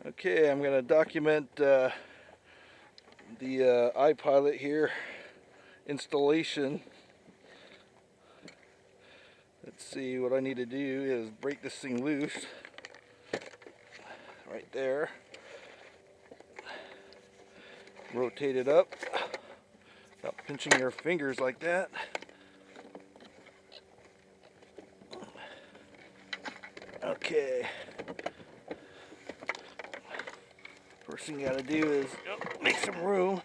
Okay, I'm going to document the I Pilot here installation. Let's see, what I need to do is break this thing loose right there. Rotate it up without pinching your fingers like that. Okay. First thing you gotta do is make some room.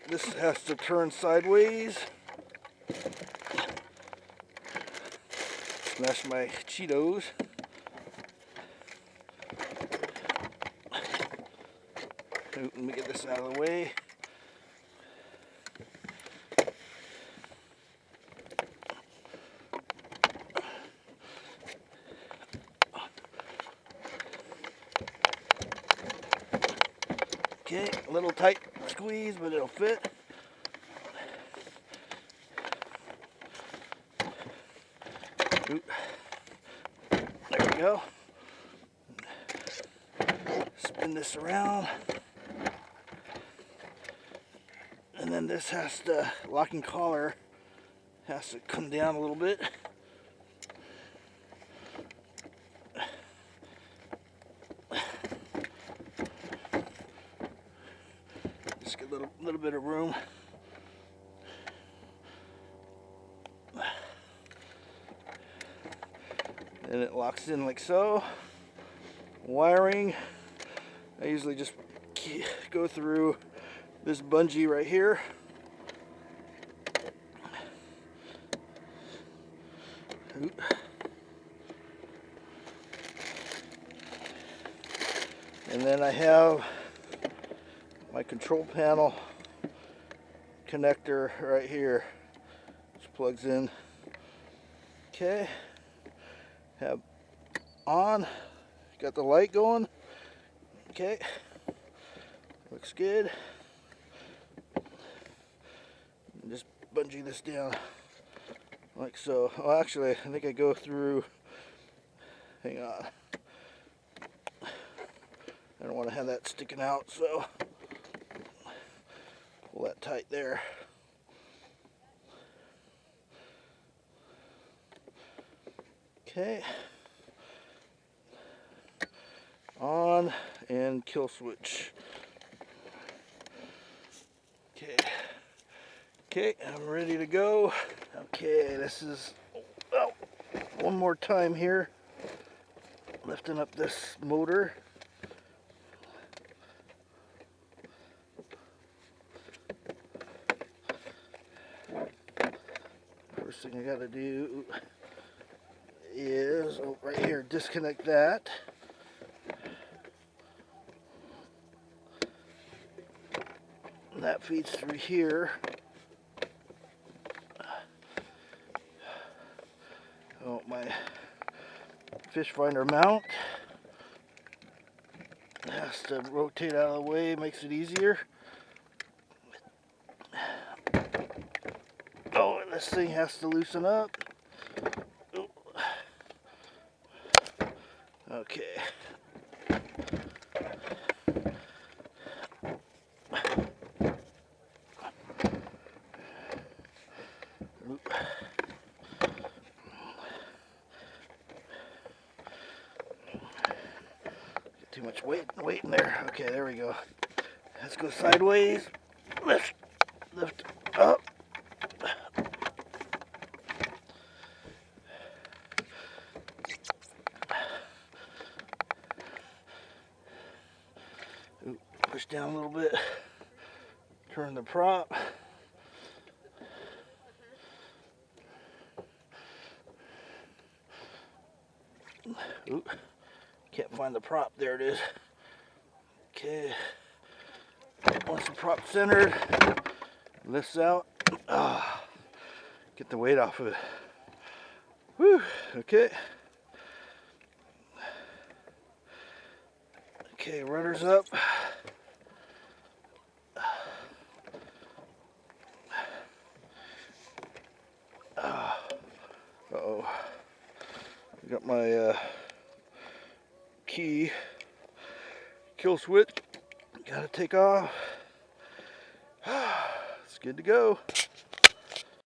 This has to turn sideways. Smash my Cheetos. Let me get this out of the way. Okay, a little tight squeeze, but it'll fit. Oop. There we go. Spin this around. And then this has to, locking collar has to come down a little bit. Just get a little bit of room. And it locks in like so. Wiring, I usually just go through this bungee right here. Oop. And then I have my control panel connector right here, which plugs in. Okay, have on, got the light going. Okay, looks good. Just bungee this down like so. Oh, actually, I think I go through, hang on. I don't want to have that sticking out, so pull that tight there. Okay. On and kill switch. Okay. Okay, I'm ready to go. Okay, this is, oh, one more time here. Lifting up this motor. First thing I gotta do is, oh, right here, disconnect that. And that feeds through here. Oh, my fish finder mount has to rotate out of the way, makes it easier. Oh, and this thing has to loosen up. Oh. Okay. Oop. Too much weight in there. Okay, there we go. Let's go sideways. Lift up. Ooh, push down a little bit. Turn the prop. Ooh. Can't find the prop. There it is. Okay. Once the prop's centered, lifts out. Ah, get the weight off of it. Whew. Okay. Okay, rudder's up. Uh-oh. Got my key. Kill switch. Gotta take off. It's good to go.